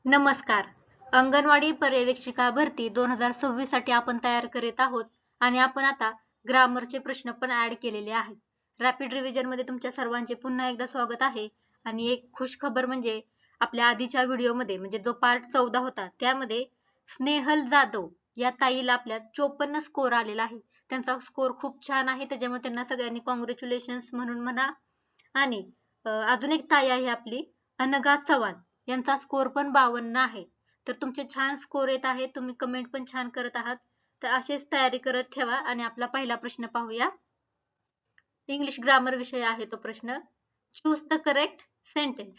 नमस्कार. अंगणवाडी पर्यवेक्षिका भरती 2026 साठी आपण तयार करीत आहोत आणि आपण आता ग्रामरचे प्रश्न पण ऍड केलेले आहेत. रॅपिड रिव्हिजन मध्ये तुमच्या सर्वांचे पुन्हा एकदा स्वागत आहे आणि एक खुश खबर म्हणजे आपल्या आधीच्या व्हिडिओमध्ये म्हणजे जो पार्ट 14 होता त्यामध्ये स्नेहल जाधव या ताईला आपल्या 54 स्कोर आलेला आहे. त्यांचा स्कोर खूप छान आहे, त्याच्यामुळे त्यांना सगळ्यांनी कॉंग्रॅच्युलेशन्स म्हणून म्हणा. आणि अजून एक ताई आहे आपली अनघा चव्हाण, यांचा स्कोर पण 52 आहे. तर तुमचे छान स्कोर येत आहे, तुम्ही कमेंट पण छान करत आहात. तर अशीच तयारी करत ठेवा आणि आपला पहिला प्रश्न पाहूया. इंग्लिश ग्रामर विषय आहे तो प्रश्न. Choose the correct sentence.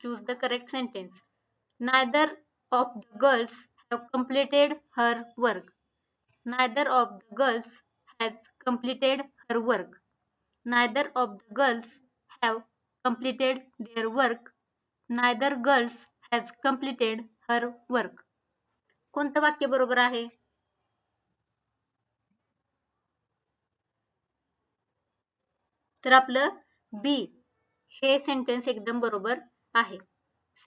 Choose the correct sentence. Neither of the girls have completed her work. Neither of the girls has completed her work. Neither of the girls have completed their work. Neither girls has completed her work. कोणतं वाक्य बरोबर आहे? तर आपलं बी हे sentence एकदम बरोबर आहे.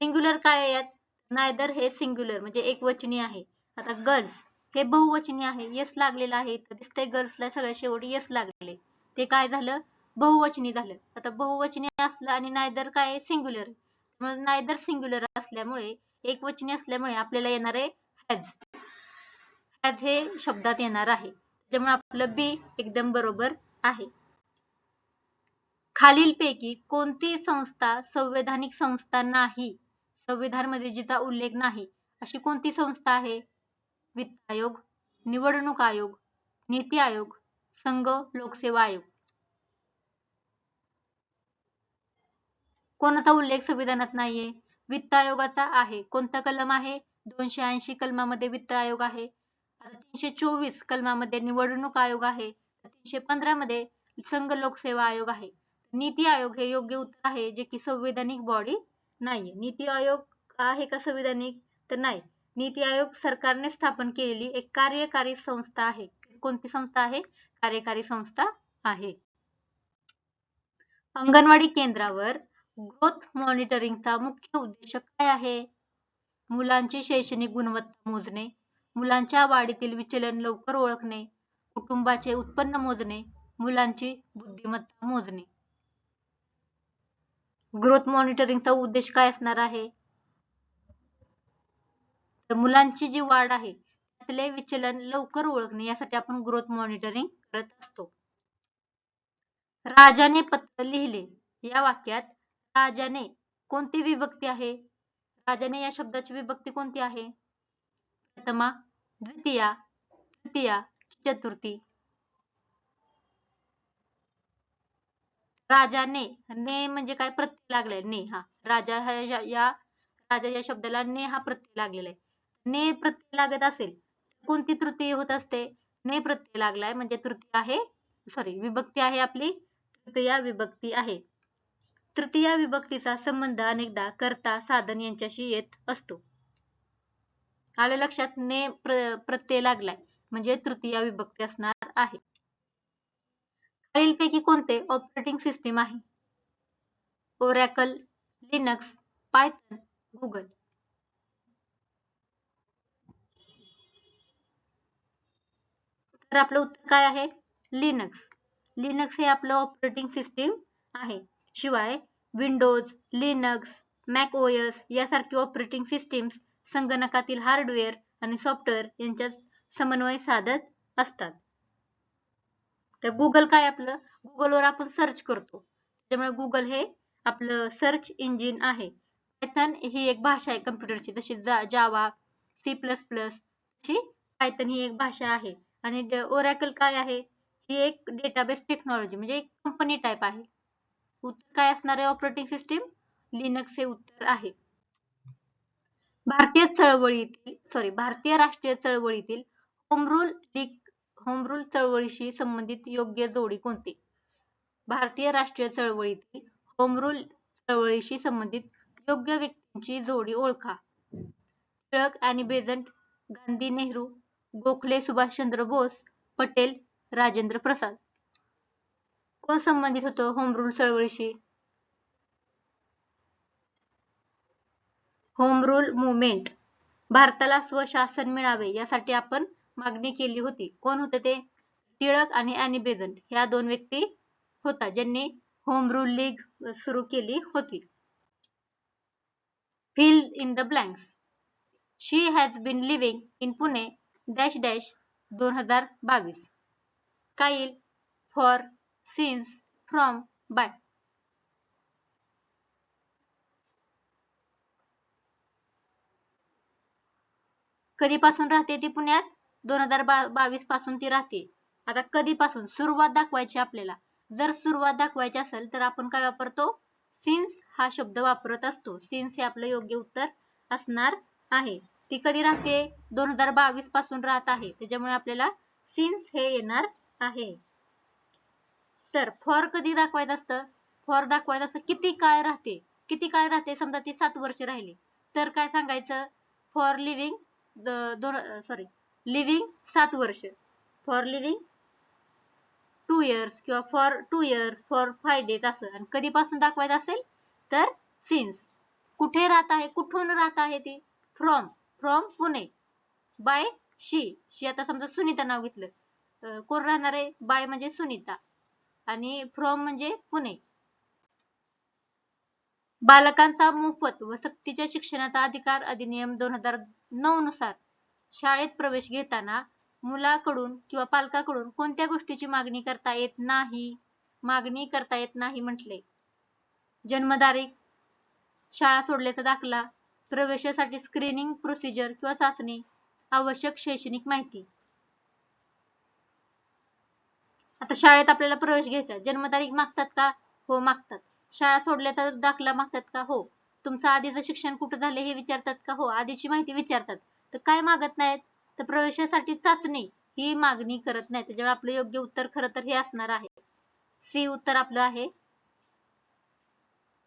सिंग्युलर काय आहे यात? नायदर हे सिंग्युलर म्हणजे एकवचनी आहे. आता गर्ल्स हे बहुवचनी आहे. यस लागलेलं आहे. तर दिसतंय गर्ल्सला सगळ्या शेवटी यस लागले. ते काय झालं? बहुवचनी झालं. आता बहुवचनी असलं आणि नायदर काय आहे? सिंग्युलर. मग नायदर सिंग्युलर असल्यामुळे एकवचनी असल्यामुळे आपल्याला येणार आहे हॅज. हॅज हे शब्दात येणार आहे. त्यामुळे आपलं बी एकदम बरोबर आहे. खालीलपैकी कोणती संस्था संवैधानिक संस्था नाही? संविधानामध्ये जिचा उल्लेख नाही अशी कोणती संस्था आहे? वित्त आयोग, निवडणूक आयोग, नीती आयोग, संघ लोकसेवा आयोग. कोणाचा उल्लेख संविधानात नाहीये? वित्त आयोगाचा आहे. कोणता कलम आहे? 280 कलमामध्ये वित्त आयोग आहे. 324 कलमामध्ये निवडणूक आयोग आहे. 315 मध्ये संघ लोकसेवा आयोग आहे. नीती आयोग हे योग्य उत्तर आहे, जे की संवैधानिक बॉडी नाहीये. नीती आयोग आहे का संवैधानिक? तर नाही. नीती आयोग सरकारने स्थापन केलेली एक कार्यकारी संस्था आहे. कोणती संस्था आहे? कार्यकारी संस्था आहे. अंगणवाडी केंद्रावर ग्रोथ मॉनिटरिंगचा मुख्य उद्देश काय आहे? मुलांची शैक्षणिक गुणवत्ता मोजणे, मुलांच्या वाढीतील विचलन लवकर ओळखणे, कुटुंबाचे उत्पन्न मोजणे, मुलांची बुद्धिमत्ता मोजणे. ग्रोथ मॉनिटरिंगचा उद्देश काय असणार आहे? तर मुलांची जी वाढ आहे त्यातले विचलन लवकर ओळखणे यासाठी आपण ग्रोथ मॉनिटरिंग करत असतो. राजाने पत्र लिहिले या वाक्यात राजाने कोणती विभक्ती आहे? राजाने या शब्दाची विभक्ती कोणती आहे? प्रथमा, द्वितीया, तृतीया, चतुर्थी. राजाने, ने म्हणजे काय? प्रत्यय लागलाय ने. हा राजा या राजा या शब्दाला ने हा प्रत्यय लागलेला आहे. ने प्रत्यय लागत असेल कोणती तृतीय होत असते? ने प्रत्यय लागलाय म्हणजे तृतीय आहे, सॉरी विभक्ती आहे आपली तृतीया विभक्ती आहे. तृतीया विभक्तीचा संबंध अनेकदा कर्ता साधन यांच्याशी येत असतो. आलं लक्षात? ने प्रत्यय लागलाय म्हणजे तृतीया विभक्ती असणार आहे. खालीलपैकी कोणते ऑपरेटिंग सिस्टीम आहे? Oracle, Linux, Python, Google. तर आपलं उत्तर काय आहे? लिनक्स. लिनक्स हे आपलं ऑपरेटिंग सिस्टीम आहे. शिवाय विंडोज, लिनक्स, मॅक ओएस यासारखी ऑपरेटिंग सिस्टीम्स संगणकातील हार्डवेअर आणि सॉफ्टवेअर यांच्यात समन्वय साधत असतात. तर गुगल काय आपलं? गुगलवर आपण सर्च करतो, त्यामुळे गुगल हे आपलं सर्च इंजिन आहे. पायथन ही एक भाषा आहे कम्प्युटरची, तशी जावा, सी प्लस प्लस ची पायथन ही एक भाषा आहे. आणि ओरॅकल काय आहे? ही एक डेटाबेस टेक्नॉलॉजी म्हणजे एक कंपनी टाईप आहे. उत्तर काय असणार आहे? ऑपरेटिंग सिस्टीम लिनक्स हे उत्तर आहे. भारतीय राष्ट्रीय चळवळीतील होम रूल चळवळीशी संबंधित योग्य जोडी कोणती? भारतीय राष्ट्रीय चळवळीतील होम रूल चळवळीशी संबंधित योग्य व्यक्तींची जोडी ओळखा. टिळक आणि बेजंट, गांधी नेहरू, गोखले सुभाषचंद्र बोस, पटेल राजेंद्र प्रसाद. कोण संबंधित होतं होम रूल चळवळीशी? होम रूल मुवमेंट, भारताला स्वशासन मिळावे यासाठी आपण मागणी केली होती. कोण होते ते? टिळक आणि अॅनी बेझंट ह्या दोन व्यक्ती होता ज्यांनी होम रूल लीग सुरू केली होती. Fill in the blanks. She has been living in Pune dash dash 2022. काईल, फॉर, सिन्स, फ्रॉम, बाय. कधीपासून राहते ती पुण्यात? 2022 पासून ती राहते. आता कधीपासून सुरुवात दाखवायची आपल्याला. जर सुरुवात दाखवायची असेल तर आपण काय वापरतो? सिन्स हा शब्द वापरत असतो. सिन्स हे आपलं योग्य उत्तर असणार आहे. ती कधी राहते? 2022 पासून राहत आहे, त्याच्यामुळे आपल्याला सिन्स हे येणार आहे. तर फॉर कधी दाखवायचं असतं? फॉर दाखवायचं असतं किती काळ राहते. किती काळ राहते? समजा ती 7 वर्ष राहिली तर काय सांगायचं? फॉर लिव्हिंग लिव्हिंग 7 वर्ष, फॉर लिव्हिंग 2 years किंवा फॉर 2 years, फॉर 5 days असं. आणि कधीपासून दाखवायचं असेल तर सिन्स. कुठे राहत आहे? कुठून राहत आहे ती? From, from Pune. बाय शी आता समजा सुनीता नाव घेतलं, कोण राहणार आहे? बाय म्हणजे सुनीता आणि फ्रॉम म्हणजे पुणे. बालकांचा मोफत व सक्तीच्या शिक्षणाचा अधिकार अधिनियम 2009 नुसार शाळेत प्रवेश घेताना मुलाकडून किंवा पालकाकडून कोणत्या गोष्टीची मागणी करता येत नाही? मागणी करता येत नाही म्हटले. जन्मतारीख, शाळा सोडल्याचा दाखला, प्रवेशासाठी स्क्रीनिंग प्रोसिजर किंवा चाचणी, आवश्यक शैक्षणिक माहिती. आता शाळेत आपल्याला प्रवेश घ्यायचा, जन्मतारीख मागतात का? हो मागतात. शाळा सोडल्याचा दाखला मागतात का? हो. तुमचं आधीचं शिक्षण कुठं झाले हे विचारतात का? हो. आधीची माहिती विचारतात. तर काय मागत नाहीत? तर प्रवेशासाठी चाचणी ही मागणी करत नाही. त्याच्यामुळे आपलं योग्य उत्तर खरं तर हे असणार आहे. सी उत्तर आपलं आहे.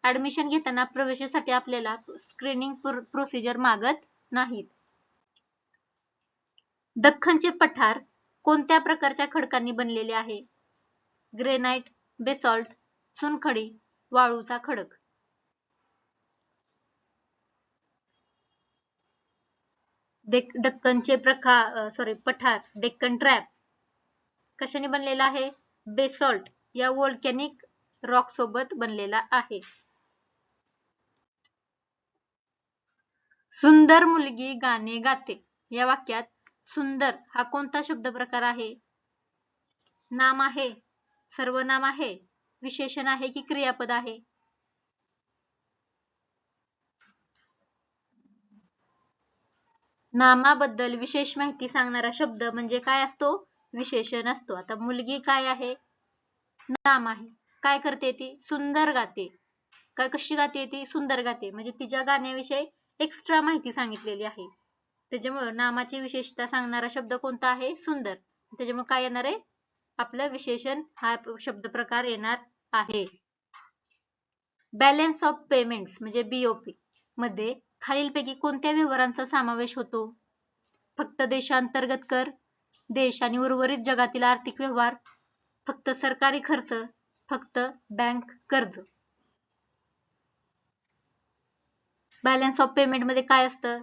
ऍडमिशन घेताना प्रवेशासाठी आपल्याला स्क्रीनिंग प्रोसिजर मागत नाहीत. दख्खनचे पठार कोणत्या प्रकारच्या खडकांनी बनलेले आहे? ग्रेनाइट, बेसॉल्ट, चुनखडी, वाळूचा खडक. दख्खनचे पठार, डेक्कन ट्रॅप कशाने बनलेला आहे? बेसॉल्ट या वोल्कॅनिक रॉक सोबत बनलेला आहे. सुंदर मुलगी गाणे गाते या वाक्यात सुंदर हा कोणता शब्द प्रकार आहे? नाम आहे, सर्वनाम आहे, विशेषण आहे की क्रियापद आहे? नामाबद्दल विशेष माहिती सांगणारा शब्द म्हणजे काय असतो? विशेषण असतो. आता मुलगी काय आहे? नाम आहे. काय करते ती? सुंदर गाते. काय कशी गाते ती? सुंदर गाते. म्हणजे तिच्या गाण्याविषयी एक्स्ट्रा माहिती सांगितलेली आहे. त्याच्यामुळे नामाची विशेषता सांगणारा शब्द कोणता आहे? सुंदर. त्याच्यामुळे काय येणार आहे? आपलं विशेषण हा शब्द प्रकार येणार आहे. बॅलन्स ऑफ पेमेंट्स म्हणजे बीओपी मध्ये खालीलपैकी कोणत्या व्यवहारांचा समावेश होतो? फक्त देशांतर्गत कर, देश आणि उर्वरित जगातील आर्थिक व्यवहार, फक्त सरकारी खर्च, फक्त बँक कर्ज. बॅलन्स ऑफ पेमेंट मध्ये काय असतं?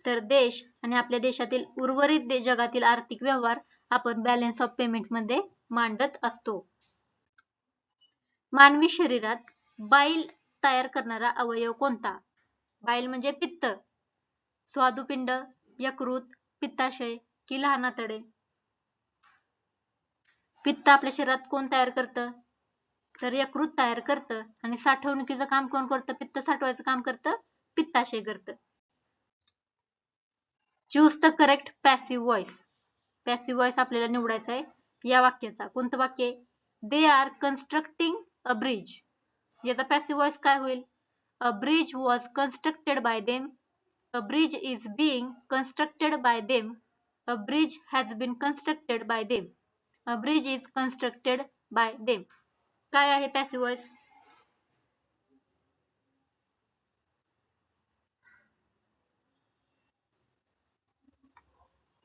तर देश आणि आपल्या देशातील उर्वरित जगातील आर्थिक व्यवहार आपण बॅलन्स ऑफ पेमेंट मध्ये मांडत असतो. मानवी शरीरात बाईल तयार करणारा अवयव कोणता? बाईल म्हणजे पित्त, स्वादुपिंड, यकृत, पित्ताशय की लहान आतडे? पित्त आपल्या शरीरात कोण तयार करतं? तर यकृत तयार करतं. आणि साठवणुकीचं काम कोण करतं? पित्त साठवायचं काम करतं पित्ताशय करतं. Choose the correct passive voice. Passive voice आपल्याला निवडायचा आहे या वाक्याचा. कोणतं वाक्य? They are constructing a bridge. याचा पॅसिव्ह व्हॉइस काय होईल? A bridge was constructed by them, a bridge is being constructed by them, a bridge has been constructed by them, a bridge is constructed by them. काय आहे passive voice?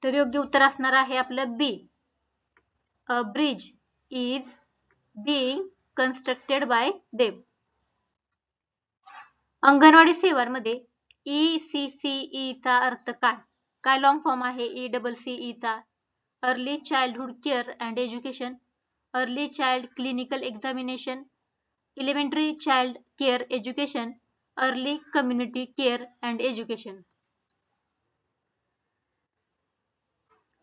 तर योग्य उत्तर असणार आहे आपलं B. A bridge is being constructed by them. अंगणवाडी सेवांमध्ये ECCE चा अर्थ काय? काय लॉंग फॉर्म आहे ECCE चा? Early childhood care and education, early child clinical examination, elementary child care education, early community care and education.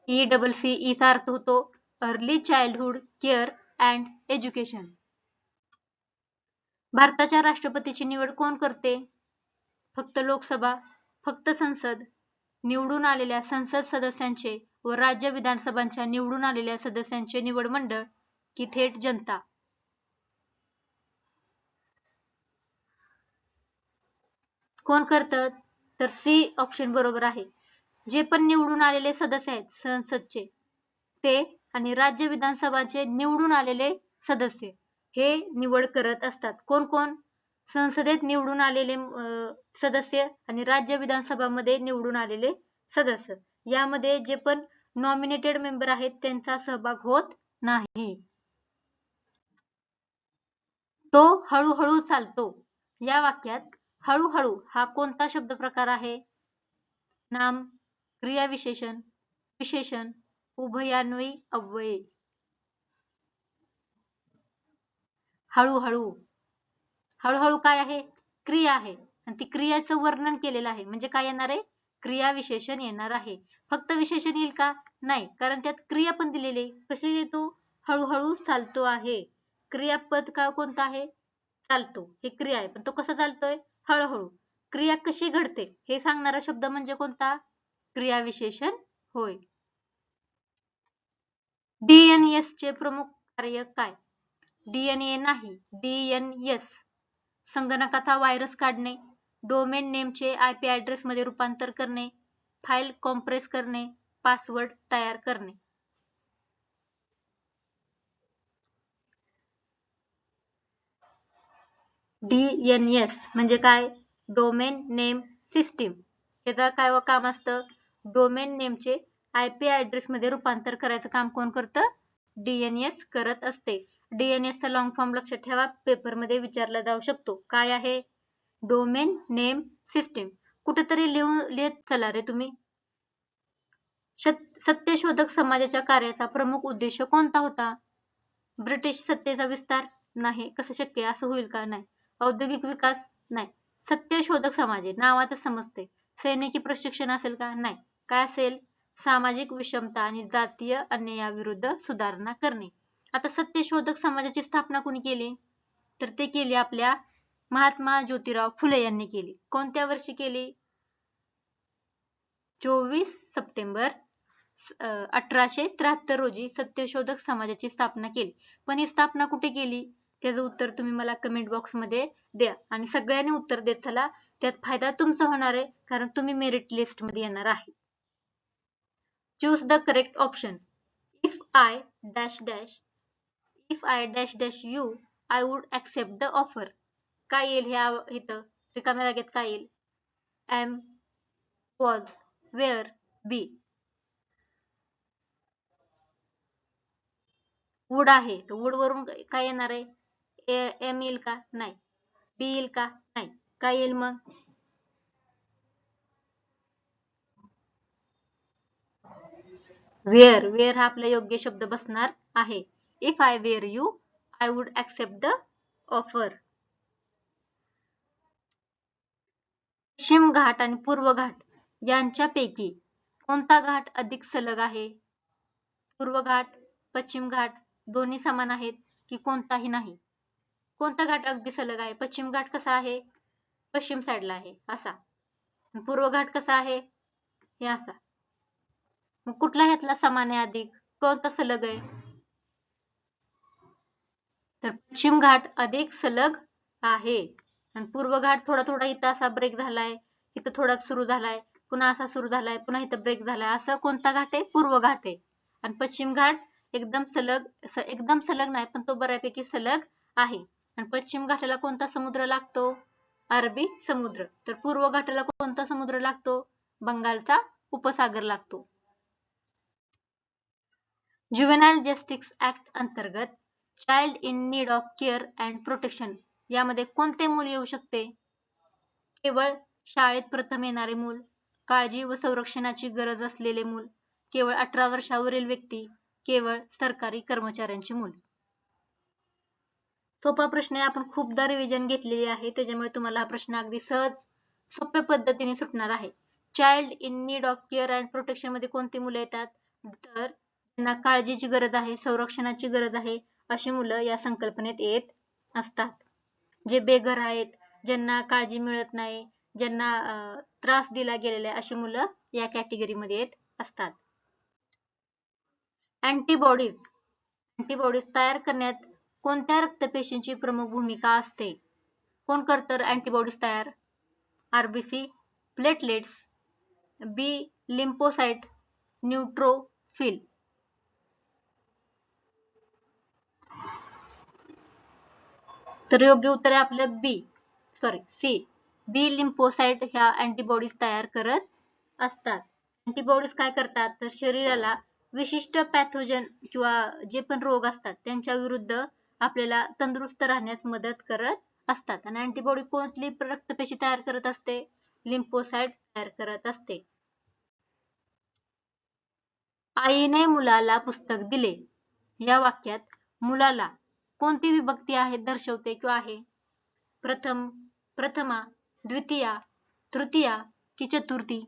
ECCE चा अर्थ होतो early childhood care and education. भारताच्या राष्ट्रपतीची निवड कोण करते? फक्त लोकसभा, फक्त संसद, निवडून आलेल्या संसद सदस्यांचे व राज्य विधानसभांच्या निवडून आलेल्या सदस्यांचे निवड मंडळ की थेट जनता? कोण करतात? तर सी ऑप्शन बरोबर आहे. जे पण निवडून आलेले सदस्य आहेत संसदचे ते आणि राज्य विधानसभाचे निवडून आलेले सदस्य हे निवड करत असतात. कोण कोण? संसदेत निवडून आलेले सदस्य आणि राज्य विधानसभामध्ये निवडून आलेले सदस्य. यामध्ये जे पण नॉमिनेटेड मेंबर आहेत त्यांचा सहभाग होत नाही. तो हळूहळू चालतो. या वाक्यात हळूहळू हा कोणता शब्द प्रकार आहे? नाम, क्रियाविशेषण, विशेषण, उभयान्वयी, अव्ययी. हळूहळू. हळूहळू काय आहे? क्रिया आहे आणि ती क्रियाचं वर्णन केलेलं आहे म्हणजे काय येणार आहे? क्रियाविशेषण येणार आहे. फक्त विशेषण येईल का? नाही, कारण त्यात क्रिया पण दिलेली आहे. कशी येतो? हळूहळू चालतो आहे. क्रियापद का कोणता आहे? चालतो. हे क्रिया आहे पण तो कसा चालतोय? हळूहळू. क्रिया कशी घडते हे सांगणारा शब्द म्हणजे कोणता? क्रियाविशेषण होय. DNS चे प्रमुख कार्य काय? DNA नाही, DNS. संगणकाचा व्हायरस काढणे, डोमेन नेमचे IP ऍड्रेस मध्ये रूपांतर करणे, फाईल कॉम्प्रेस करणे, पासवर्ड तयार करणे. DNS म्हणजे काय? Domain name system. याचं काय काम असतं? डोमेन नेमचे IP ऍड्रेस मध्ये रूपांतर करायचं काम कोण करतं? DNS करत असते. DNS चा लॉंग फॉर्म लक्षात ठेवा, पेपर मध्ये विचारला जाऊ शकतो. काय आहे? Domain name system. कुठेतरी लिहत चला रे तुम्ही. सत्यशोधक समाजाच्या कार्याचा प्रमुख उद्देश कोणता होता? ब्रिटिश सत्तेचा विस्तार? नाही. कसं शक्य? असं होईल का? नाही. औद्योगिक विकास? नाही. सत्यशोधक समाज आहे, नावातच समजते. सैनिकी प्रशिक्षण असेल का? नाही. काय असेल? सामाजिक विषमता आणि जातीय अन्यायाविरुद्ध सुधारणा करणे. आता सत्यशोधक समाजाची स्थापना कोणी केली? तर ते केली आपल्या महात्मा ज्योतिराव फुले यांनी केली. कोणत्या वर्षी केली? 24 सप्टेंबर 1873 रोजी सत्यशोधक समाजाची स्थापना केली. पण ही स्थापना कुठे केली? त्याचं उत्तर तुम्ही मला कमेंट बॉक्स मध्ये द्या आणि सगळ्यांनी उत्तर देत चला. त्यात फायदा तुमचा होणार आहे कारण तुम्ही मेरिट लिस्ट मध्ये येणार आहे. Choose the correct option. If I dash dash if I dash dash you I would accept the offer. काय येईल ह्या इथं रिकाम्या जागेत? काय येईल? Am, was, were, be. Would आहे तर वुड वरून काय येणार आहे? एम येईल का? नाही. बी येईल का? नाही. काय येईल मग? वेअर. वेअर हा आपला योग्य शब्द बसणार आहे. If I were you I would accept the offer. Paschim Ghat आणि पूर्व घाट यांच्यापैकी कोणता घाट अधिक सलग आहे? पूर्व घाट, पश्चिम घाट दोन्ही समान आहेत की कोणताही नाही? कोणता घाट अगदी सलग आहे? पश्चिम घाट कसा आहे? पश्चिम साईडला आहे असा. पूर्व घाट कसा आहे? हे असा. मग कुठला ह्यातला समान आहे अधिक? कोणता सलग आहे? तर पश्चिम घाट अधिक सलग आहे आणि पूर्व घाट थोडा थोडा इथं असा ब्रेक झालाय, इथं थोडा सुरू झालाय, पुन्हा असा सुरू झालाय, पुन्हा इथं ब्रेक झालाय. असं कोणता घाट आहे? पूर्व घाट आहे. आणि पश्चिम घाट एकदम सलग नाही पण तो बऱ्यापैकी सलग आहे. आणि पश्चिम घाटाला कोणता समुद्र लागतो? अरबी समुद्र. तर पूर्व घाटाला कोणता समुद्र लागतो? बंगालचा उपसागर लागतो. ज्युव्हेनाइल जस्टिस ऍक्ट अंतर्गत child in need of care and protection यामध्ये कोणते मूल येऊ शकते? केवळ शाळेत प्रथम येणारे मूल, काळजी व संरक्षणाची गरज असलेले मूल, केवळ 18 वर्षावरील व्यक्ती, केवळ सरकारी कर्मचाऱ्यांचे मूल. सोपा प्रश्न आहे. आपण खूपदा रिव्हिजन घेतलेली आहे, त्याच्यामुळे तुम्हाला हा प्रश्न अगदी सहज सोप्या पद्धतीने सुटणार आहे. Child in need of care and protection मध्ये कोणती मुलं येतात? तर त्यांना काळजीची गरज आहे, संरक्षणाची गरज आहे, अशी मुलं या संकल्पनेत येत असतात. जे बेघर आहेत, ज्यांना काळजी मिळत नाही, ज्यांना त्रास दिला गेलेला आहे, अशी मुलं या कॅटेगरीमध्ये येत असतात. अँटीबॉडीज तयार करण्यात कोणत्या रक्तपेशींची प्रमुख भूमिका असते? कोण करतं अँटीबॉडीज तयार? आरबीसी, प्लेटलेट्स, बी लिम्फोसाइट, न्यूट्रोफिल. तर योग्य उत्तर आहे आपलं सी. बी लिम्फोसाइट ह्या अँटीबॉडीज तयार करत असतात. अँटीबॉडीज काय करतात? तर शरीराला विशिष्ट पॅथोजन किंवा जे पण रोग असतात त्यांच्या विरुद्ध आपल्याला तंदुरुस्त राहण्यास मदत करत असतात. आणि अँटीबॉडी कोणती रक्तपेशी तयार करत असते? लिम्फोसाइट तयार करत असते. आईने मुलाला पुस्तक दिले या वाक्यात मुलाला कोणती विभक्ती आहे दर्शवते किंवा आहे? प्रथम, प्रथमा, द्वितीया, तृतीया की चतुर्थी?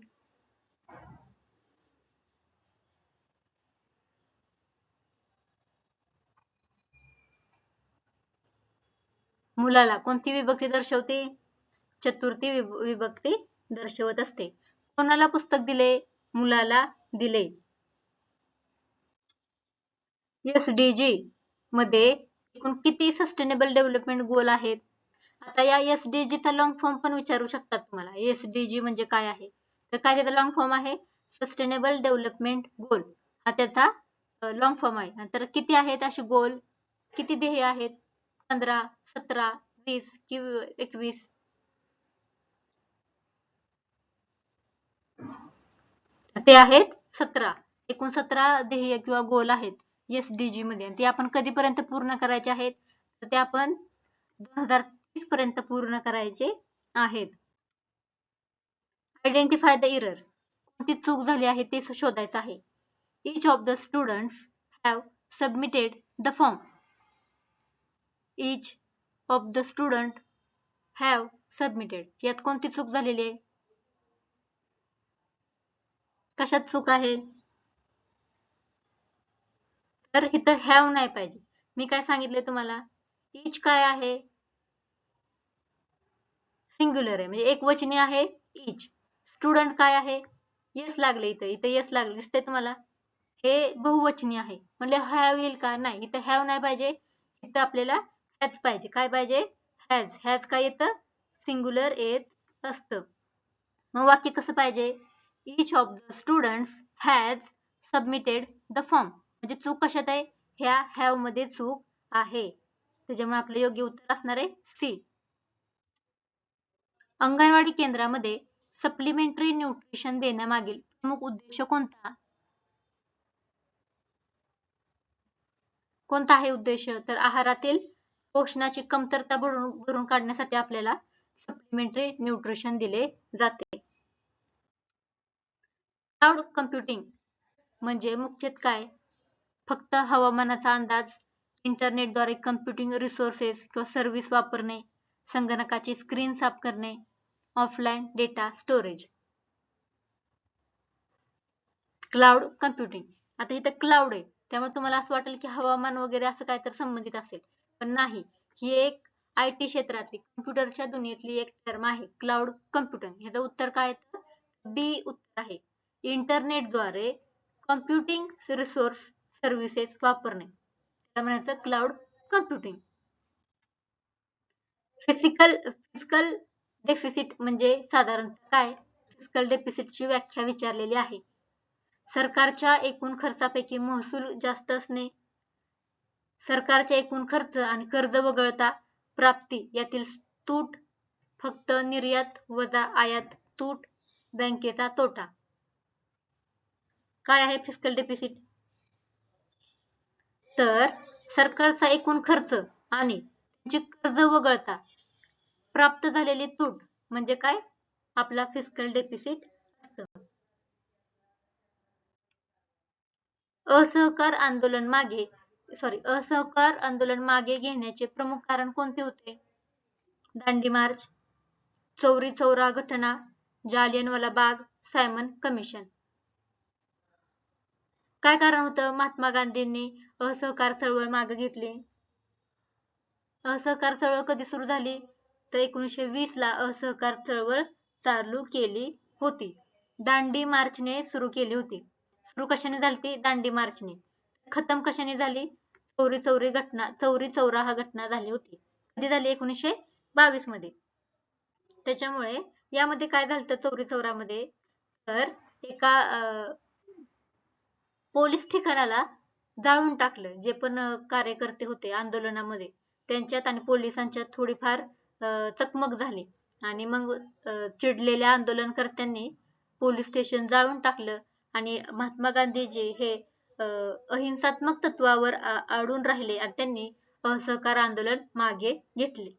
मुलाला कोणती विभक्ती दर्शवते? चतुर्थी विभक्ती दर्शवत असते. कोणाला पुस्तक दिले? मुलाला दिले. SDG मध्ये एकूण किती सस्टेनेबल डेव्हलपमेंट गोल आहेत? आता या SDG चा लॉंग फॉर्म पण विचारू शकतात तुम्हाला. SDG म्हणजे काय आहे? तर काय त्याचा लॉंग फॉर्म आहे? सस्टेनेबल डेव्हलपमेंट गोल हा त्याचा लॉंग फॉर्म आहे. तर किती आहेत असे गोल? किती ध्येय आहेत? 15, 17, 20 कि 21? ते आहेत 17. एकूण 17 ध्येय किंवा गोल आहेत SDG मध्ये. ते आपण कधीपर्यंत पूर्ण करायचे आहेत? तर ते आपण 2030 पर्यंत पूर्ण करायचे आहेत. Identify the error. कोणती चूक झाली आहे ते शोधायचं आहे. Each of the students have submitted the form. Each of the student have submitted. यात कोणती चूक झालेली आहे? कशात चूक आहे? तर इथं हॅव नाही पाहिजे. मी काय सांगितले तुम्हाला? इच काय आहे? सिंग्युलर आहे, म्हणजे एक वचनी आहे इच. स्टुडंट काय आहे? येस लागले इथं. इथं येस लागले दिसतंय तुम्हाला? हे बहुवचनी आहे. म्हणले हॅव येईल का? नाही. इथं हॅव नाही पाहिजे. इथं आपल्याला हॅज पाहिजे. काय पाहिजे? हॅज. हॅज काय येतं? सिंग्युलर येत असतं. मग वाक्य कसं पाहिजे? Each of the students has submitted the form. म्हणजे चूक कशात आहे? ह्या हॅव मध्ये चूक आहे. त्याच्यामुळे आपलं योग्य उत्तर असणार आहे सी. अंगणवाडी केंद्रामध्ये सप्लिमेंटरी न्यूट्रिशन देण्यामागील प्रमुख उद्देश कोणता? कोणता आहे उद्देश? तर आहारातील पोषणाची कमतरता भरून काढण्यासाठी आपल्याला सप्लिमेंटरी न्यूट्रिशन दिले जाते. क्लाउड कम्प्युटिंग म्हणजे मुख्यतः काय? फक्त हवामानाचा अंदाज, इंटरनेटद्वारे कम्प्युटिंग रिसोर्सेस किंवा सर्व्हिस वापरणे, संगणकाची स्क्रीन साफ करणे, offline data storage. Cloud computing. आता इथं क्लाउड आहे, त्यामुळे तुम्हाला असं वाटेल की हवामान वगैरे असं काय तर संबंधित असेल, पण नाही. ही एक IT क्षेत्रातली कम्प्युटरच्या दुनियेतली एक टर्म आहे क्लाउड कम्प्युटिंग. ह्याचं उत्तर काय? डी उत्तर आहे. इंटरनेटद्वारे कम्प्युटिंग रिसोर्स सर्व्हिसेस वापरणे, त्याला म्हणायचं क्लाउड कम्प्युटिंग. फिजिकल डेफिसिट म्हणजे साधारणतः काय? फिजिकल डेफिसिटची व्याख्या विचारलेली आहे. सरकारच्या एकूण खर्चापैकी महसूल जास्त असणे, सरकारच्या एकूण खर्च आणि कर्ज वगळता प्राप्ती यातील तूट, फक्त निर्यात वजा आयात तूट, बँकेचा तोटा. काय आहे फिजिकल डेफिसिट? तर सरकारचा एकूण खर्च आणि कर्ज वगळता प्राप्त झालेली तूट म्हणजे काय? आपला फिस्कल डेफिसिट असतं. असहकार आंदोलन मागे घेण्याचे प्रमुख कारण कोणते होते? दांडी मार्च, चौरी चौरा घटना, जालियनवाला बाग, सायमन कमिशन. काय कारण होतं महात्मा गांधींनी असहकार चळवळ मागे घेतली? असहकार चळवळ कधी सुरू झाली? तर 1920 ला असहकार चळवळ चालू केली होती. दांडी मार्चने सुरू केली होती. सुरू कशाने झाली? दांडी मार्चने. खतम कशाने झाली? चौरी चौरा हा घटना झाली होती. कधी झाली? 1922 मध्ये. त्याच्यामुळे यामध्ये काय झालं चौरी चौरामध्ये? तर एका पोलीस ठिकाणाला जाळून टाकलं. जे पण कार्यकर्ते होते आंदोलनामध्ये त्यांच्यात आणि पोलिसांच्यात थोडीफार चकमक झाली आणि मग चिडलेल्या आंदोलनकर्त्यांनी पोलीस स्टेशन जाळून टाकलं आणि महात्मा गांधीजी हे अहिंसात्मक तत्वावर अडून राहिले आणि त्यांनी असहकार आंदोलन मागे घेतले.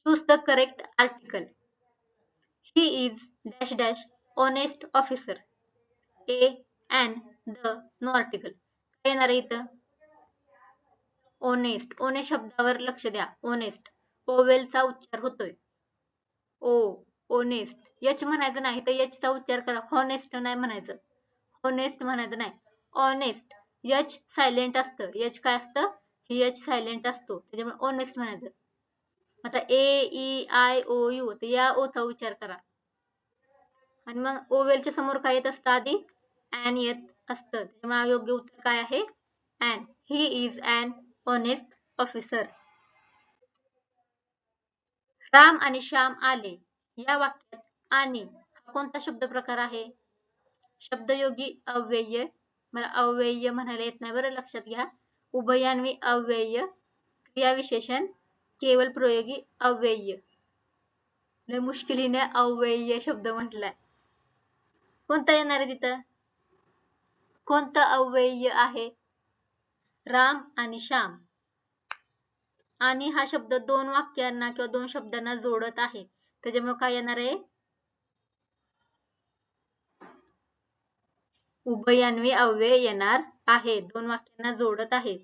Choose the correct article. He is dash dash honest officer. A and the no article. काय येणार आहे इथं? ऑनेस्ट. ऑनेस्ट शब्दावर लक्ष द्या. ऑनेस्ट. ओवेलचा उच्चार होतोय. ओ. ऑनेस्ट. एच म्हणायचं नाही तर एच चा उच्चार करा. हॉनेस्ट नाही म्हणायचं. हॉनेस्ट म्हणायचं नाही. ऑनेस्ट. एच सायलेंट असतं. एच काय असतं? ही एच सायलेंट असतो. त्याच्यामुळे ऑनेस्ट म्हणायचं. आता ए ई आय ओ यू तर या ओ चा उच्चार करा. आणि मग ओवेलच्या समोर काय येत असतं आधी? ॲन येत असतं. त्यामुळे योग्य उत्तर काय आहे? An. He is an honest officer. Ram आणि श्याम आले या वाक्यात आणि हा कोणता शब्द प्रकार आहे? शब्दयोगी अव्यय. मला अव्यय म्हणायला येत नाही बरं, लक्षात घ्या. उभयान्वी अव्यय, क्रियाविशेषण, केवळ प्रयोगी अव्यय. लय मुश्किलीने अव्यय शब्द म्हटलाय. कोणता येणार आहे तिथं? कोणतं अव्यय आहे? राम आणि श्याम. आणि हा शब्द दोन वाक्यांना किंवा दोन शब्दांना जोडत आहे. त्याच्यामुळे काय येणार आहे? उभयान्वी अव्यय येणार आहे. दोन वाक्यांना जोडत आहे.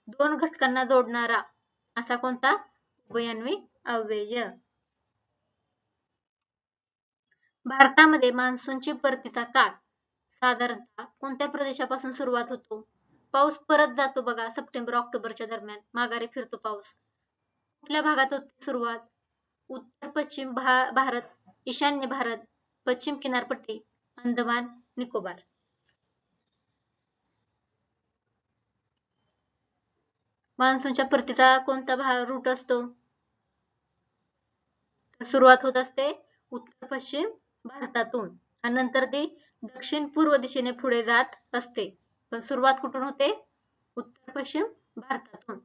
दोन घटकांना जोडणारा असा कोणता? उभयान्वी अव्यय. भारतामध्ये मान्सूनची परतीचा काळ साधारणतः कोणत्या प्रदेशापासून सुरुवात होतो? पाऊस परत जातो बघा सप्टेंबर ऑक्टोबरच्या दरम्यान, माघारी फिरतो पाऊस. कुठल्या भागात होते सुरुवात? उत्तर पश्चिम भारत, ईशान्य भारत, पश्चिम किनारपट्टी, अंदमान निकोबार. मान्सूनच्या परतीचा कोणता रूट असतो? सुरुवात होत असते उत्तर पश्चिम भारतातून आणि नंतर ती दक्षिण पूर्व दिशेने पुढे जात असते. पण सुरुवात कुठून होते? उत्तर पश्चिम भारतातून.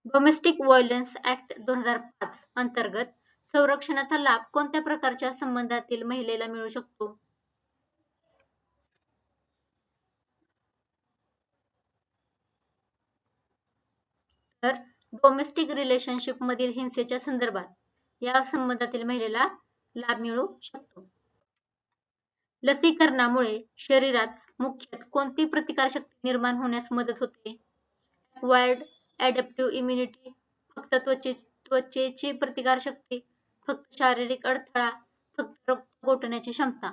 डोमेस्टिक व्हायलन्स ऍक्ट 2005 अंतर्गत संरक्षणाचा लाभ कोणत्या प्रकारच्या संबंधातील महिलेला मिळू शकतो? तर डोमेस्टिक रिलेशनशिप मधील हिंसेच्या संदर्भात या संबंधातील महिलेला लाभ मिळू शकतो. लसीकरणामुळे शरीरात मुख्यतः कोणती प्रतिकारशक्ती निर्माण होण्यास मदत होते? एक्वायर्ड ॲडॅप्टिव्ह इम्युनिटी, फक्त त्वचेची प्रतिकारशक्ती, फक्त शारीरिक अडथळा, फक्त रक्त गोठण्याची क्षमता.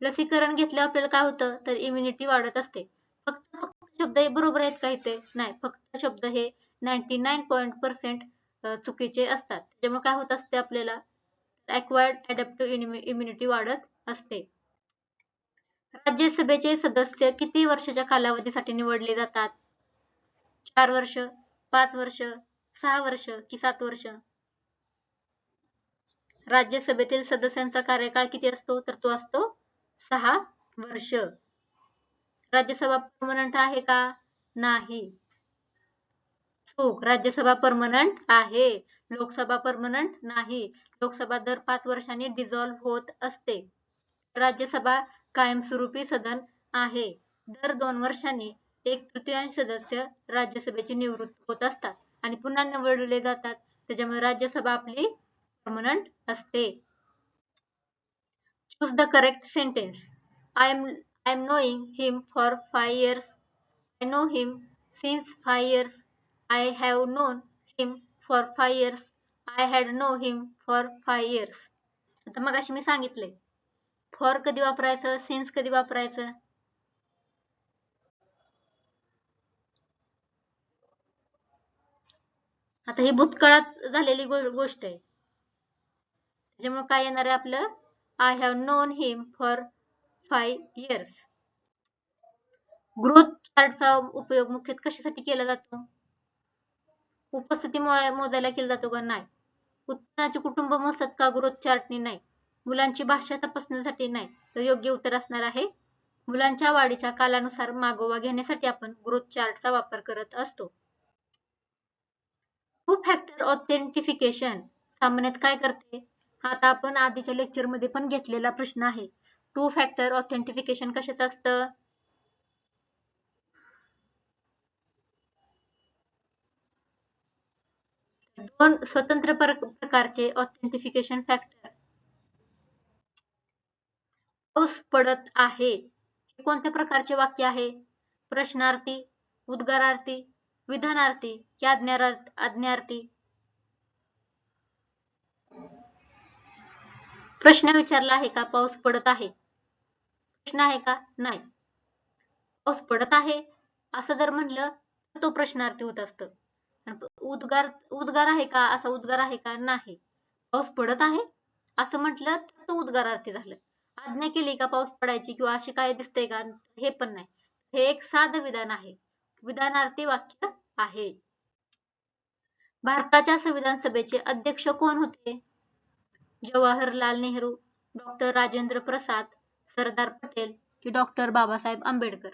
लसीकरण घेतल्यावर आपल्याला काय होतं? तर इम्युनिटी वाढत असते. फक्त शब्द हे बरोबर आहेत का इथे? नाही, फक्त शब्द हे 99% चुकीचे असतात. त्यामुळे काय होत असते आपल्याला? एक्वायर्ड ॲडॅप्टिव्ह इम्युनिटी वाढत असते. राज्यसभेचे सदस्य किती वर्षाच्या कालावधीसाठी निवडले जातात? 4 वर्ष, 5 वर्ष, 6 वर्ष की 7 वर्ष? राज्यसभेतील सदस्यांचा कार्यकाळ किती असतो? तर तो असतो 6 वर्ष. राज्यसभा परमनंट आहे का? नाही. राज्यसभा परमनंट आहे. लोकसभा परमनंट नाही. लोकसभा दर 5 वर्षांनी डिझॉल्व्ह होत असते. राज्यसभा कायमस्वरूपी सदन आहे. दर 2 वर्षांनी 1/3 सदस्य राज्यसभेची निवृत्त होत असतात आणि पुन्हा निवडले जातात. त्याच्यामुळे राज्यसभा आपली परमनंट असते. Choose the correct sentence. I am knowing him for 5 years. I know him since 5 years. I have known him for 5 years. I had known him for 5 years. आता मगाशी मी सांगितलंय for कधी वापरायचं, since कधी वापरायचं. आता ही भूतकाळात झालेली गोष्ट आहे. त्याच्यामुळे काय येणार आहे आपलं I have known him for 5 years. Growth चार्टचा उपयोग मुख्यतः कशासाठी केला जातो? उपस्थिती मोजायला केला जातो का? नाही. उत्पन्नाचे कुटुंब मोजतात का? ग्रोथ चार्टने नाही. मुलांची भाषा तपासण्यासाठी नाही. तर योग्य उत्तर असणार आहे मुलांच्या वाढीच्या कालानुसार मागोवा घेण्यासाठी आपण ग्रोथ चार्टचा वापर करत असतो. टू फॅक्टर ऑथेंटिफिकेशन सामान्यतः काय करते? आता आपण आधीच्या लेक्चर मध्ये पण घेतलेला प्रश्न आहे. टू फॅक्टर ऑथेंटिफिकेशन कशाचं असतं? दोन स्वतंत्र प्रकारचे ऑथेंटिफिकेशन फॅक्टर. पाऊस पडत आहे हे कोणत्या प्रकारचे वाक्य आहे? प्रश्नार्थी, उद्गारार्थी, विधानार्थी की आज्ञार्थी? प्रश्न विचारला आहे का पाऊस पडत आहे? प्रश्न आहे का? नाही. पाऊस पडत आहे असं जर म्हणलं तर तो प्रश्नार्थी होत असतं. उद्गार आहे का? असा उद्गार आहे का? नाही. पाऊस पडत आहे असं म्हटलं तर तो उद्गारार्थी झालं. आज्ञा केली का पाऊस पडायची किंवा अशी काय दिसतंय का? हे पण नाही. हे एक साधं विधान आहे. विधानार्थी वाक्य आहे. भारताच्या संविधान सभेचे अध्यक्ष कोण होते? जवाहरलाल नेहरू, डॉक्टर राजेंद्र प्रसाद, सरदार पटेल की डॉक्टर बाबासाहेब आंबेडकर?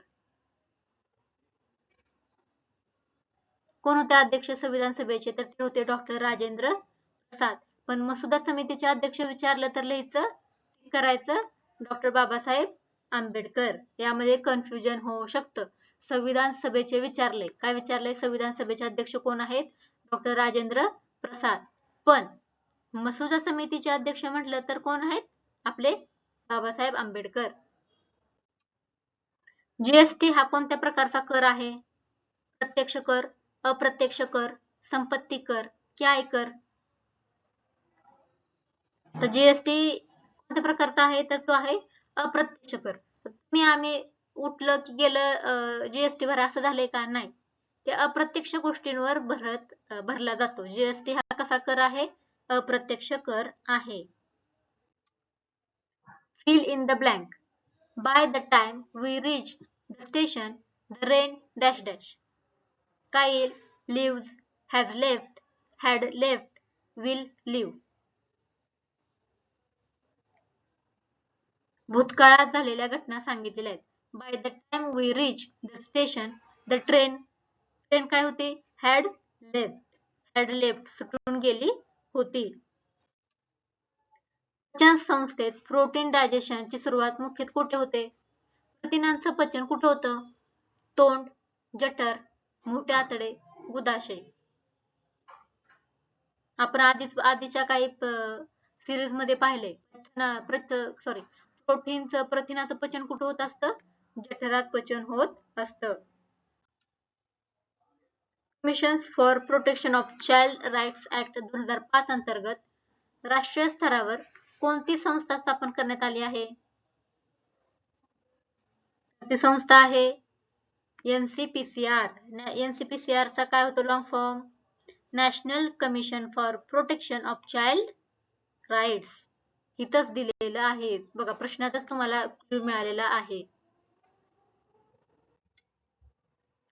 कोण होते अध्यक्ष संविधान सभेचे? तर ते होते डॉक्टर राजेंद्र प्रसाद. पण मसुदा समितीचे अध्यक्ष विचारलं तर लिहायचं करायचं डॉक्टर बाबासाहेब आंबेडकर. यामध्ये कन्फ्युजन होऊ शकतं. संविधान सभेचे विचारले. काय विचारले? संविधान सभेचे अध्यक्ष कोण आहेत? डॉक्टर राजेंद्र प्रसाद. पण मसुदा समितीचे अध्यक्ष म्हटलं तर कोण आहेत? आपले बाबासाहेब आंबेडकर. जीएसटी हा कोणत्या प्रकारचा कर आहे? प्रत्यक्ष कर, अप्रत्यक्ष कर, संपत्ती कर की आयकर? तर जीएसटी कोणत्या प्रकारचा आहे? तर तो आहे अप्रत्यक्ष कर. आम्ही उठलं की गेलं जीएसटी भरा असं झालंय का? नाही. ते अप्रत्यक्ष गोष्टींवर भरला जातो. जीएसटी हा कसा कर आहे? अप्रत्यक्ष कर आहे. Fill in the blank. By the time we reached the station, the rain dash dash. Kyle lives, has left, had left, will leave. भूतकाळात झालेल्या घटना सांगितलेल्या आहेत. By the time we reached the station, the train काय होती? Had left. सुटून गेली होती. पचन संस्थेत प्रोटीन डायजेशनची सुरुवात मुख्यतः कुठे होते? प्रथिनांचं पचन कुठे होतं? तोंड, जठर, मोठे आतडे, गुदाशय. आपण आधीच्या काही सिरीज मध्ये पाहिले प्रथिनाचं पचन कुठे होत असतं? जठरात पचन होत असतं. Missions for protection of child rights act 2005 अंतर्गत राष्ट्रीय स्तरावर कोणती संस्था स्थापन करण्यात आली आहे? ती संस्था आहे NCPCR. NCPCR चा काय होतो long form? National commission for protection of child rights. इथंच दिलेलं आहे बघा, प्रश्नातच तुम्हाला क्लू मिळालेला आहे.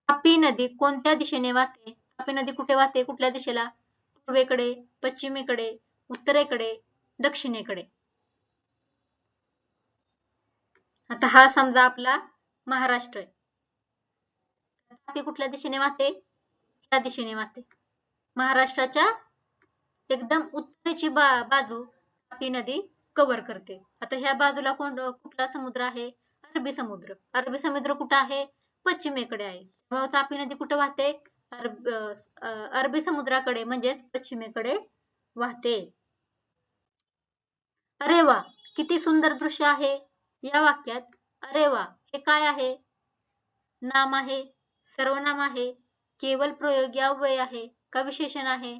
तापी नदी कोणत्या दिशेने वाहते? तापी नदी कुठे वाहते? कुठल्या दिशेला? पूर्वेकडे, पश्चिमेकडे, उत्तरेकडे, दक्षिणेकडे. आता हा समजा आपला महाराष्ट्र आहे. तापी कुठल्या दिशेने वाहते? त्या दिशेने वाहते. महाराष्ट्राच्या एकदम उत्तरेची बाजू तापी नदी कव्हर करते. आता ह्या बाजूला कुठला समुद्र आहे? अरबी समुद्र. अरबी समुद्र कुठे आहे? पश्चिमेकडे आहे. तापी नदी कुठे वाहते? अरबी समुद्राकडे म्हणजेच पश्चिमेकडे वाहते. अरे वा, किती सुंदर दृश्य आहे. या वाक्यात अरे वा हे काय आहे? नाम आहे, सर्वनाम आहे, केवळ प्रयोगी अव्यय आहे का विशेषण आहे?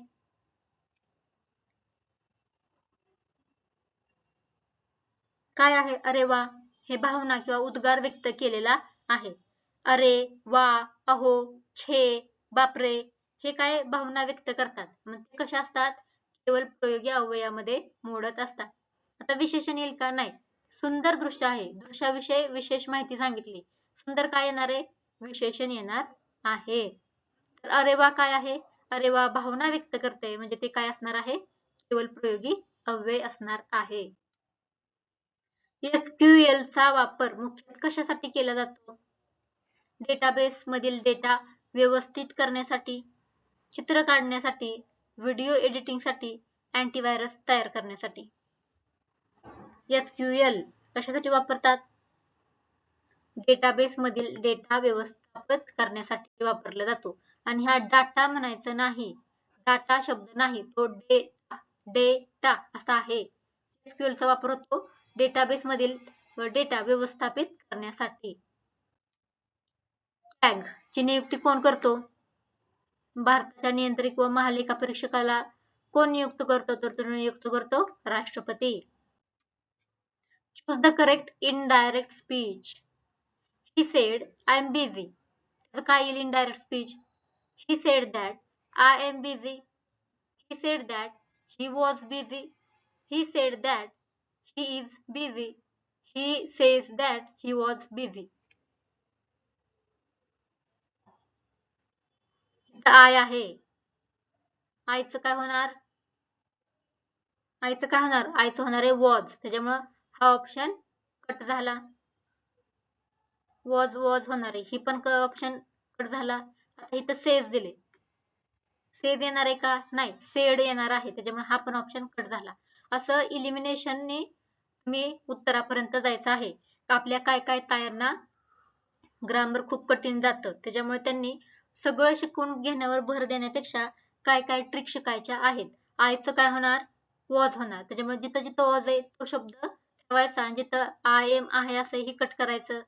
काय आहे अरे वा? हे भावना किंवा उद्गार व्यक्त केलेला आहे. अरे वा, अहो, छे, बापरे हे काय भावना व्यक्त करतात. मग ते कशा असतात? केवळ प्रयोगी अव्ययामध्ये मोडत असतात. आता विशेषण येईल का? नाही. सुंदर दृश्य आहे, दृश्याविषयी विशेष माहिती सांगितली. सुंदर काय येणार आहे? विशेषण येणार आहे. तर अरे वा काय आहे? अरे वा भावना व्यक्त करते, म्हणजे ते काय असणार आहे? केवळ प्रयोगी अव्यय असणार आहे. SQL चा वापर मुख्यतः कशासाठी केला जातो? डेटाबेस मधील डेटा व्यवस्थित करण्यासाठी, चित्र काढण्यासाठी, व्हिडिओ एडिटिंगसाठी, अँटीव्हायरस तयार करण्यासाठी. SQL कशासाठी वापरतात? डेटाबेस मधील डेटा व्यवस्थापित करण्यासाठी वापरला जातो. आणि हा डाटा म्हणायचं नाही, डाटा शब्द नाही, तो डेटा असा आहे. SQL चा वापर होतो डेटाबेस मधील डेटा व्यवस्थापित करण्यासाठी. टॅग ची नियुक्ती कोण करतो? भारताच्या नियंत्रक व महालेखा परीक्षकाला कोण नियुक्त करतो? तर तो नियुक्त करतो राष्ट्रपती. Choose the correct indirect speech. He said, I am busy. त्याचं काय येईल indirect speech? He said that I am busy. He said that he was busy. He said that he is busy. He says that he was busy. I आहे. आईचं काय होणार? आईचं काय होणार? आईचं होणार आहे was. त्याच्यामुळं हा ऑप्शन कट झाला. was होणार आहे. ही पण ऑप्शन कट झाला. आता इथं says दिले. says येणार आहे का? नाही. said येणार आहे. त्याच्यामुळे हा पण ऑप्शन कट झाला. असं इलिमिनेशनने मी उत्तरापर्यंत जायचं आहे. आपल्या काय काय तायांना ग्रामर खूप कठीण जातं. त्याच्यामुळे त्यांनी सगळं शिकून घेण्यावर भर देण्यापेक्षा काय काय ट्रिक शिकायच्या आहेत. आयचं काय होणार? वॉज होणार. त्याच्यामुळे जिथं जिथं वॉज आहे तो शब्द ठेवायचा आणि जिथं आय एम आहे असं हे कट करायचं,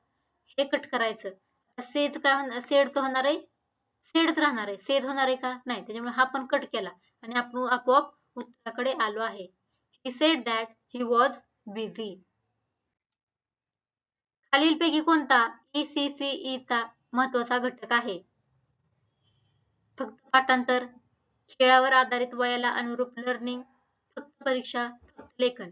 हे कट करायचं. सेज काय होणार? सेड तर होणार आहे, सेडच राहणार आहे. सेज होणार आहे का? नाही. त्याच्यामुळे हा पण कट केला आणि आपण आपोआप उत्तराकडे आलो आहे. He said that he was busy. खालीलपैकी कोणता ECCE चा महत्वाचा घटक आहे? फक्त पाठांतर, खेळावर आधारित वयाला अनुरूप लर्निंग, फक्त परीक्षा, फक्त लेखन.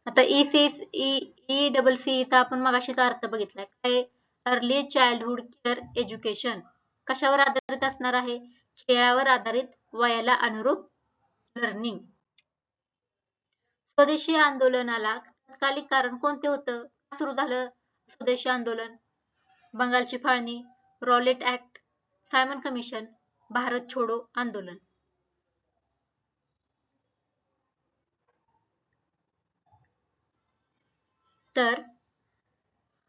आता ECCE चा आपण मगाशीच अर्थ बघितलाय. काय? Early childhood care education. कशावर आधारित असणार आहे? खेळावर आधारित वयाला अनुरूप लर्निंग. स्वदेशी आंदोलनाला तत्कालिक कारण कोणते होतं? सुरू झालं स्वदेशी आंदोलन? बंगालची फाळणी, Rowlatt act, Simon commission, Bharat छोडो आंदोलन. तर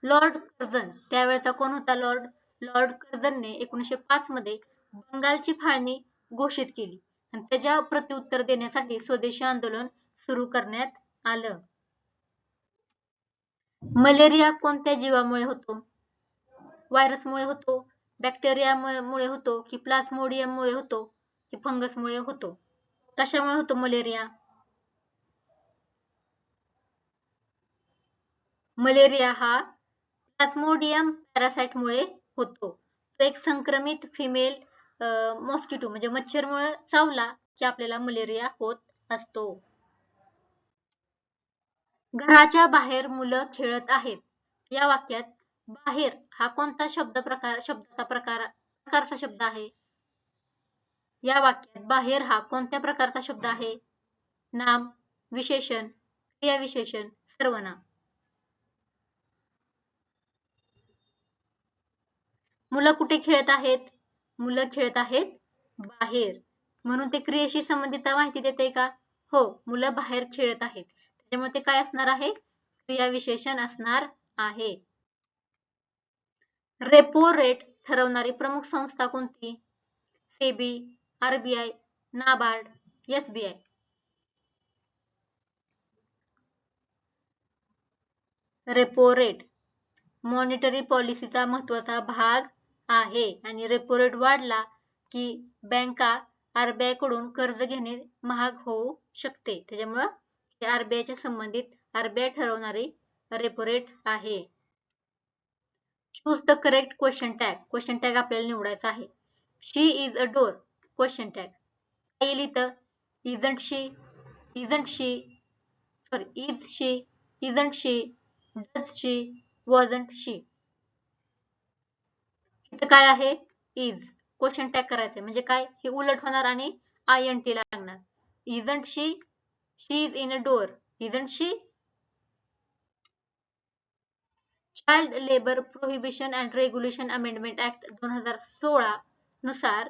लॉर्ड कर्झन, त्यावेळेचा कोण होता? लॉर्ड कर्झनने 1905 मध्ये बंगालची फाळणी घोषित केली आणि त्याच्या प्रत्युत्तर देण्यासाठी स्वदेशी आंदोलन सुरू करण्यात आलं. मलेरिया कोणत्या जीवामुळे होतो? व्हायरसमुळे होतो, बॅक्टेरियामुळे होतो की प्लाझ्मोडियममुळे होतो की फंगसमुळे होतो? कशामुळे होतो मलेरिया? मलेरिया हा प्लाझ्मोडियम पॅरासाइटमुळे होतो. तो एक संक्रमित फिमेल मॉस्किटो म्हणजे मच्छरमुळे चावला की आपल्याला मलेरिया होत असतो. घराच्या बाहेर मुलं खेळत आहेत. या वाक्यात बाहेर हा कोणता प्रकारचा शब्द आहे? या वाक्यात बाहेर हा कोणत्या प्रकारचा शब्द आहे? नाम, विशेषण, क्रियाविशेषण, सर्वनाम. मुलं कुठे खेळत आहेत? मुलं खेळत आहेत बाहेर. म्हणून ते क्रियेशी संबंधित माहिती देते का? हो, मुलं बाहेर खेळत आहेत. त्याच्यामुळे ते काय असणार आहे? क्रियाविशेषण असणार आहे. रेपो रेट ठरवणारी प्रमुख संस्था कोणती? SEBI, RBI, NABARD, SBI. Repo rate monetary पॉलिसीचा महत्वाचा भाग आहे आणि रेपो रेट वाढला की बँका आरबीआय कडून कर्ज घेणे महाग होऊ शकते. त्याच्यामुळे आरबीआयच्या संबंधित आरबीआय ठरवणारी रेपो रेट आहे. Choose the correct question tag. Question tag आपल्याला निवडायचा आहे. She is a door. Question tag. काय येईल इथं? isn't she, isn't she, sorry, is she, isn't she, does she, wasn't she. इथं काय आहे? is. क्वेश्चन टॅग करायचे म्हणजे काय? हे उलट होणार आणि int लागणार. isn't she, she is in a door, isn't she. Child labour prohibition and regulation amendment act 2016 नुसार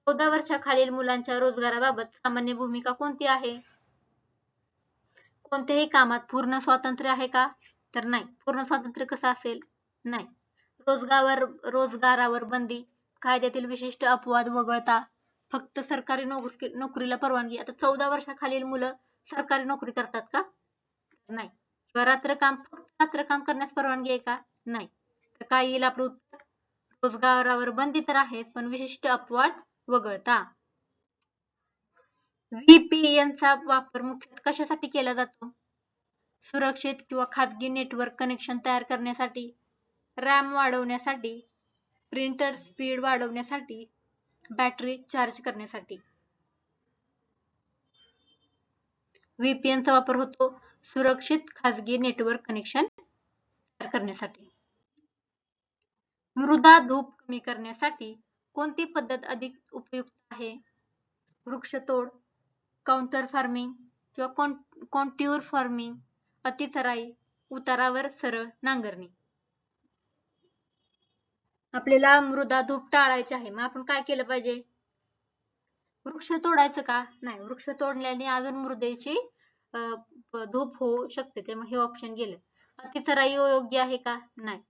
14 वर्षाखालील मुलांच्या रोजगाराबाबत सामान्य भूमिका कोणती आहे? कोणत्याही कामात पूर्ण स्वातंत्र्य आहे का? तर नाही. पूर्ण स्वातंत्र्य कसं असेल? नाही. रोजगारावर बंदी, कायद्यातील विशिष्ट अपवाद वगळता फक्त सरकारी नोकरीला परवानगी. आता 14 वर्षाखालील मुलं सरकारी नोकरी करतात का? नाही. किंवा रात्रकाम करण्यास परवानगी आहे का? नाही. तर काय येईल आपलं उत्तर? रोजगारावर बंदी तर आहे पण विशिष्ट अपवाद वगळता. VPN चा वापर मुख्यतः कशासाठी केला जातो? सुरक्षित किंवा खाजगी नेटवर्क कनेक्शन तयार करण्यासाठी, रॅम वाढवण्यासाठी, प्रिंटर स्पीड वाढवण्यासाठी, बॅटरी चार्ज करण्यासाठी. VPN चा वापर होतो सुरक्षित खाजगी नेटवर्क कनेक्शन तयार करण्यासाठी. मृदा धूप कमी करण्यासाठी कोणती पद्धत अधिक उपयुक्त आहे? वृक्षतोड, काउंटर फार्मिंग किंवा कॉन्ट्यूर फार्मिंग, अतिचराई, उतारावर सरळ नांगरणी. आपल्याला मृदा धूप टाळायचे आहे. मग आपण काय केलं पाहिजे? वृक्ष तोडायचं का? नाही. वृक्ष तोडल्याने अजून मृदेची धूप होऊ शकते. त्यामुळे हे ऑप्शन गेलं. अतिचराई योग्य आहे का? नाही.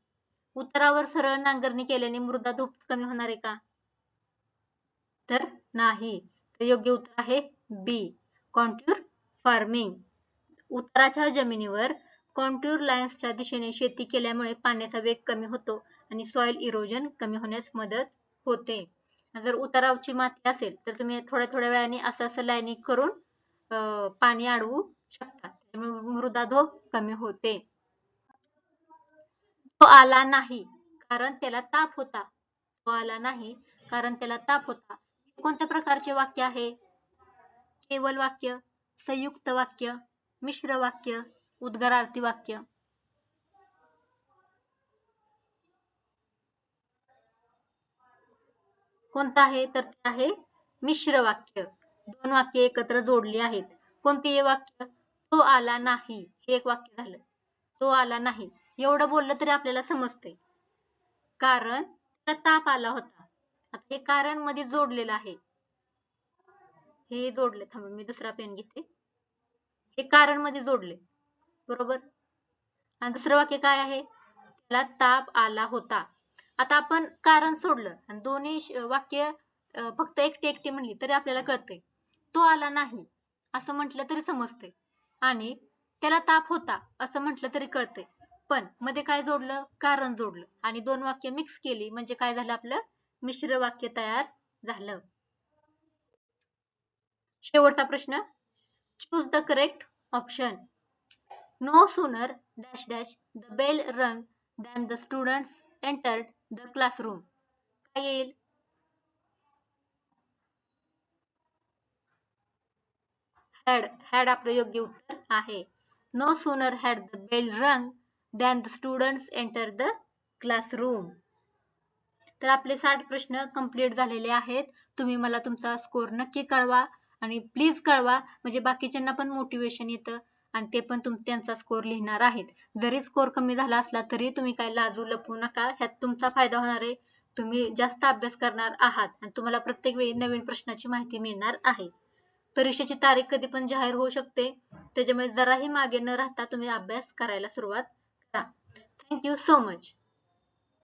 उतारावर सरळ नांगरणी केल्याने मृदा धूप कमी होणार आहे का? तर नाही. तर योग्य उत्तर आहे बी, कॉन्ट्यूर फार्मिंग. उताराच्या जमिनीवर कॉन्ट्यूर लाईन्सच्या दिशेने शेती केल्यामुळे पाण्याचा वेग कमी होतो आणि सॉइल इरोजन कमी होण्यास मदत होते. जर उतारावरची माती असेल तर तुम्ही थोड्या वेळाने असं लाईनिंग करून पाणी अडवू शकता. त्यामुळे मृदा धूप कमी होते. तो आला नाही कारण त्याला ताप होता. तो आला नाही कारण त्याला ताप होता. कोणत्या प्रकारचे वाक्य आहे? केवल वाक्य, संयुक्त वाक्य, मिश्र वाक्य, उद्गारार्थी वाक्य. कोणतं आहे? तर ते आहे मिश्र वाक्य. दोन वाक्य एकत्र जोडली आहेत. कोणती वाक्य? तो आला नाही हे एक वाक्य झालं. तो आला नाही एवढं बोललं तरी आपल्याला समजते. कारण त्याला ताप आला होता. आता हे कारण मध्ये जोडलेलं आहे. हे जोडले. थांबा मी दुसरा पेन घेते. हे कारण मध्ये जोडले. बरोबर. आणि दुसरं वाक्य काय आहे? त्याला ताप आला होता. आता आपण कारण सोडलं आणि दोन्ही वाक्य फक्त एकटी म्हणली तरी आपल्याला कळते. तो आला नाही असं म्हटलं तरी समजते आणि त्याला ताप होता असं म्हटलं तरी कळते. पण मध्ये काय जोडलं? कारण जोडलं आणि दोन वाक्य मिक्स केली म्हणजे काय झालं? आपलं मिश्र वाक्य तयार झालं. शेवटचा प्रश्न. Choose the correct option. No sooner dash dash the bell rung than the students entered the classroom. काय येईल? had आपलं योग्य उत्तर आहे. No sooner had the bell rung than the students entered the classroom. तर आपले 60 प्रश्न कंप्लीट झालेले आहेत. तुम्ही मला तुमचा स्कोर नक्की कळवा आणि प्लीज कळवा म्हणजे बाकीच्यांना पण मोटिवेशन येतं आणि ते पण त्यांचा स्कोर लिहिणार आहेत. जरी स्कोर कमी झाला असला तरी तुम्ही काय लाजू लपवू नका. ह्यात तुमचा फायदा होणार आहे. तुम्ही जास्त अभ्यास करणार आहात आणि तुम्हाला प्रत्येक वेळी नवीन प्रश्नाची माहिती मिळणार आहे. परीक्षेची तारीख कधी पण जाहीर होऊ शकते. त्याच्यामुळे जराही मागे न राहता तुम्ही अभ्यास करायला सुरुवात करा. Thank you so much.